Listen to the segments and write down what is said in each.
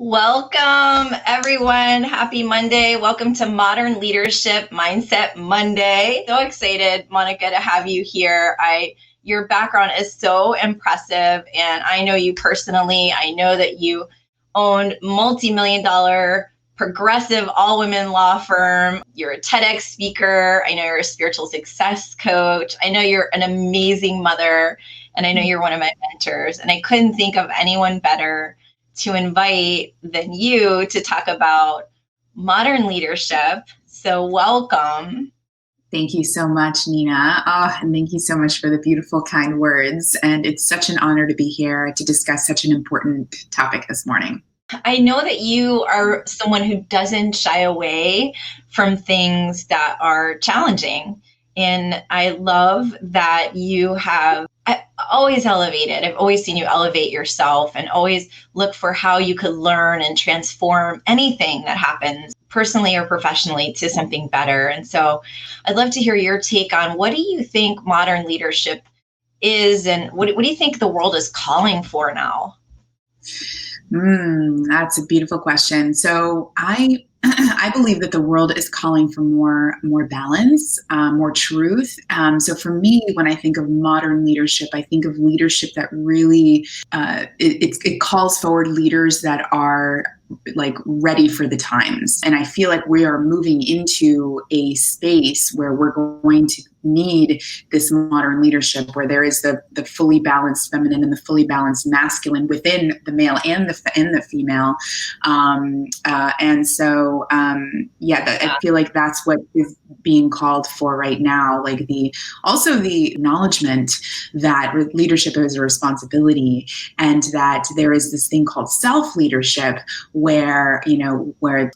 Welcome, everyone. Happy Monday. Welcome to Modern Leadership Mindset Monday. So excited, Monica, to have you here. Your background is so impressive, and I know you personally. I know that you owned multi-million-dollar progressive all-women law firm. You're a TEDx speaker. I know you're a spiritual success coach. I know you're an amazing mother, and I know you're one of my mentors. And I couldn't think of anyone better to invite than you to talk about modern leadership. So welcome. Thank you so much, Nina. And thank you so much for the beautiful, kind words. And it's such an honor to be here to discuss such an important topic this morning. I know that you are someone who doesn't shy away from things that are challenging. And I love that you have always elevated. I've always seen you elevate yourself and always look for how you could learn and transform anything that happens personally or professionally to something better. And so I'd love to hear your take on what do you think modern leadership is, and what do you think the world is calling for now? That's a beautiful question. So I believe that the world is calling for more balance, more truth. So for me, when I think of modern leadership, I think of leadership that really it calls forward leaders that are like ready for the times. And I feel like we are moving into a space where we're going to need this modern leadership where there is the fully balanced feminine and the fully balanced masculine within the male and the female. I feel like that's what is being called for right now. Like the acknowledgement that leadership is a responsibility, and that there is this thing called self-leadership where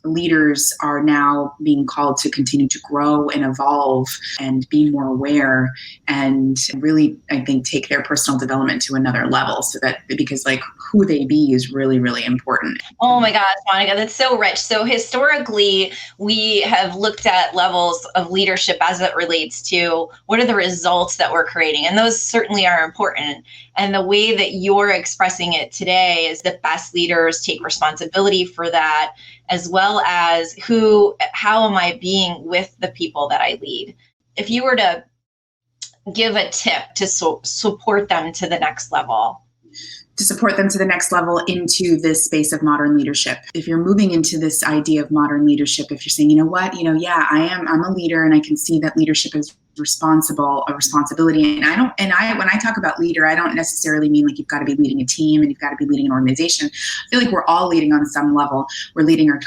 leaders are now being called to continue to grow and evolve and be more aware, and really, I think, take their personal development to another level, because who they be is really, really important. Oh my gosh, Monica, that's so rich. So historically, we have looked at levels of leadership as it relates to what are the results that we're creating. And those certainly are important. And the way that you're expressing it today is that best leaders take responsibility for that, as well as how am I being with the people that I lead? If you were to give a tip to support them to the next level. To support them to the next level into this space of modern leadership. If you're moving into this idea of modern leadership, if you're saying, I'm a leader and I can see that leadership is a responsibility. And when I talk about leader, I don't necessarily mean like you've got to be leading a team and you've got to be leading an organization. I feel like we're all leading on some level. We're leading our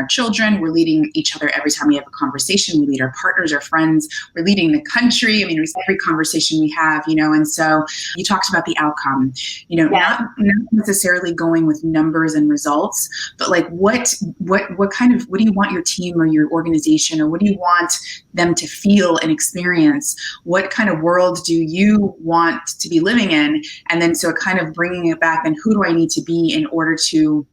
children. We're leading each other every time we have a conversation. We lead our partners, our friends. We're leading the country. I mean, every conversation we have, and so you talked about the outcome, not necessarily going with numbers and results, but like what do you want your team or your organization, or what do you want them to feel and experience? What kind of world do you want to be living in? And then so kind of bringing it back, then who do I need to be in order to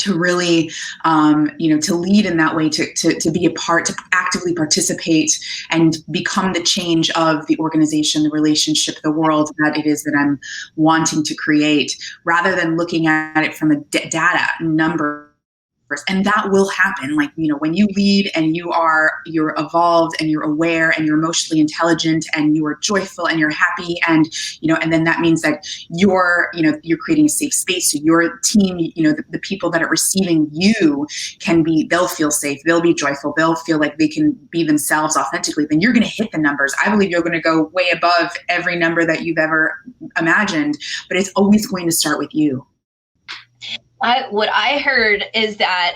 really, to lead in that way, to be a part, to actively participate and become the change of the organization, the relationship, the world that it is that I'm wanting to create, rather than looking at it from a data number. And that will happen. When you lead and you're evolved and you're aware and you're emotionally intelligent and you are joyful and you're happy, and then that means that you're creating a safe space. So your team, the people that are receiving you they'll feel safe, they'll be joyful, they'll feel like they can be themselves authentically. Then you're going to hit the numbers. I believe you're going to go way above every number that you've ever imagined, but it's always going to start with you. What I heard is that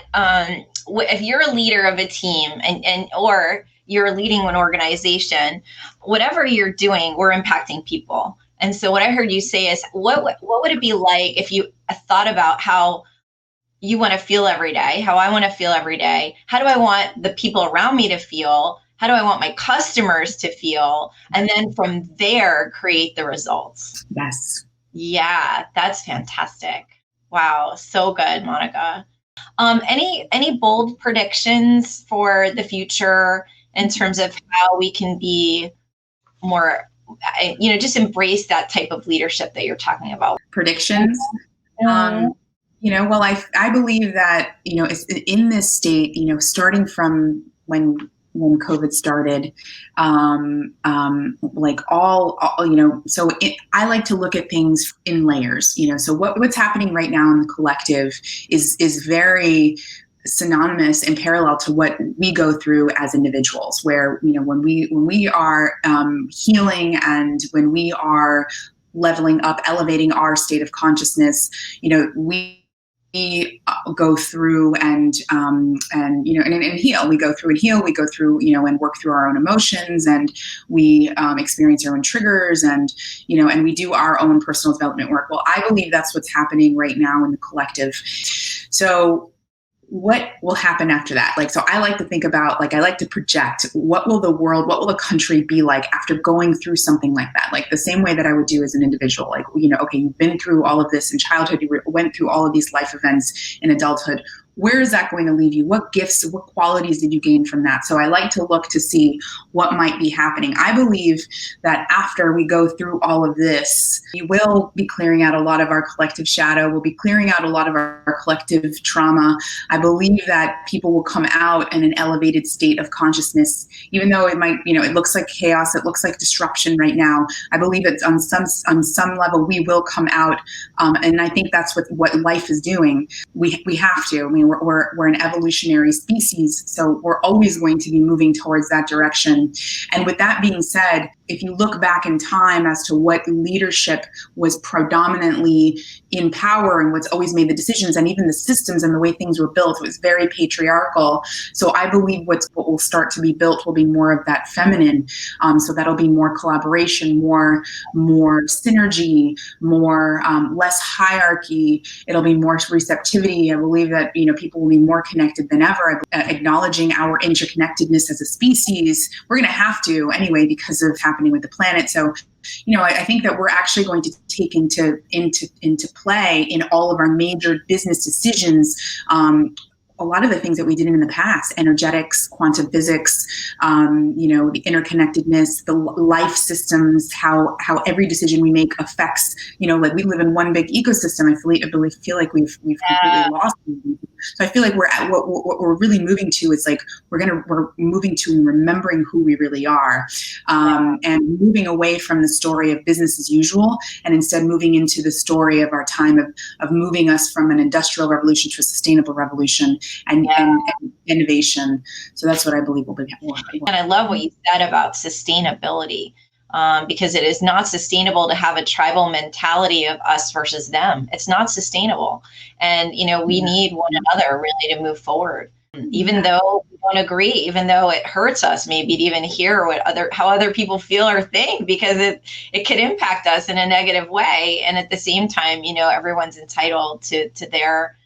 if you're a leader of a team or you're leading an organization, whatever you're doing, we're impacting people. And so what I heard you say is, what would it be like if you thought about how you want to feel every day, how I want to feel every day? How do I want the people around me to feel? How do I want my customers to feel? And then from there, create the results. Yes. Yeah, that's fantastic. Wow, so good, Monica. Any bold predictions for the future in terms of how we can be more, just embrace that type of leadership that you're talking about? Predictions. Well, I believe that, it's in this state, starting from when COVID started, like I like to look at things in layers, so what's happening right now in the collective is very synonymous and parallel to what we go through as individuals, where, when we are healing, and when we are leveling up, elevating our state of consciousness, we go through and heal. We go through and heal. We go through, and work through our own emotions, and we experience our own triggers, and and we do our own personal development work. Well, I believe that's what's happening right now in the collective. So what will happen after that? So I like to think about, I like to project, what will the country be like after going through something like that? The same way that I would do as an individual, okay, you've been through all of this in childhood, you went through all of these life events in adulthood. Where is that going to leave you? What gifts, what qualities did you gain from that? So I like to look to see what might be happening. I believe that after we go through all of this, we will be clearing out a lot of our collective shadow. We'll be clearing out a lot of our collective trauma. I believe that people will come out in an elevated state of consciousness, even though it might, it looks like chaos, it looks like disruption right now. I believe it's on some level we will come out, and I think that's what life is doing. We have to. I mean, we're an evolutionary species, so we're always going to be moving towards that direction. And with that being said, if you look back in time as to what leadership was predominantly in power and what's always made the decisions, and even the systems and the way things were built, it was very patriarchal. So I believe what will start to be built will be more of that feminine. So that'll be more collaboration, more synergy, more less hierarchy. It'll be more receptivity. I believe that people will be more connected than ever, acknowledging our interconnectedness as a species. We're going to have to anyway because of happening with the planet. So, I think that we're actually going to take into play in all of our major business decisions, a lot of the things that we did in the past: energetics, quantum physics, the interconnectedness, the life systems, how every decision we make affects, we live in one big ecosystem. I feel like we've completely lost them. So I feel like what we're really moving to is we're moving to and remembering who we really are, and moving away from the story of business as usual, and instead moving into the story of our time of moving us from an industrial revolution to a sustainable revolution and innovation. So that's what I believe will be. And I love what you said about sustainability. Because it is not sustainable to have a tribal mentality of us versus them. It's not sustainable. And, we need one another really to move forward. Even though we don't agree, even though it hurts us maybe to even hear how other people feel or think, because it could impact us in a negative way. And at the same time, everyone's entitled to their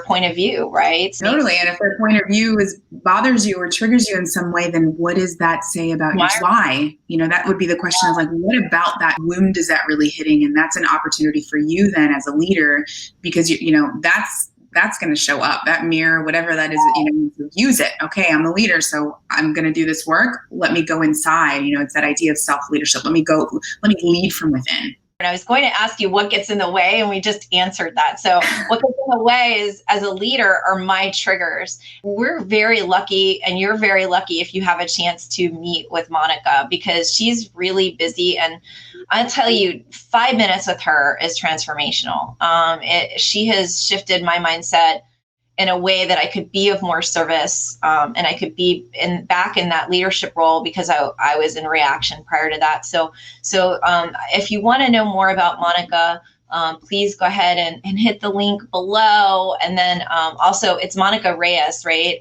point of view, right? Totally. And if their point of view bothers you or triggers you in some way, then what does that say about you? Why? That would be the question of what about that wound is that really hitting? And that's an opportunity for you then as a leader, because that's going to show up, that mirror, whatever that is, use it. Okay, I'm a leader, so I'm going to do this work. Let me go inside. It's that idea of self-leadership. Let me lead from within. And I was going to ask you what gets in the way, and we just answered that. So what gets in the way is, as a leader, are my triggers. We're very lucky, and you're very lucky if you have a chance to meet with Monica, because she's really busy. And I'll tell you, 5 minutes with her is transformational. She has shifted my mindset in a way that I could be of more service, and I could be back in that leadership role, because I was in reaction prior to that. So if you want to know more about Monica, please go ahead and hit the link below. And then also it's Monica Reyes, right?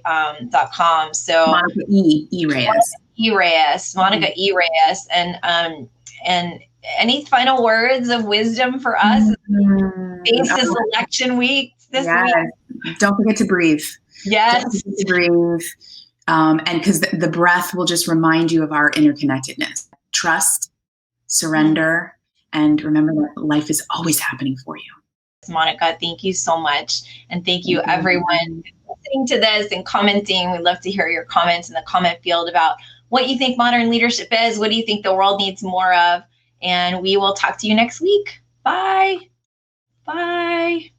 .com. So Monica E. Reyes. Monica E. Reyes. And any final words of wisdom for us? Face this election week this week. Don't forget to breathe. Yes. To breathe. And because the breath will just remind you of our interconnectedness. Trust, surrender, and remember that life is always happening for you. Monica, thank you so much. And thank you, everyone, listening to this and commenting. We'd love to hear your comments in the comment field about what you think modern leadership is. What do you think the world needs more of? And we will talk to you next week. Bye. Bye.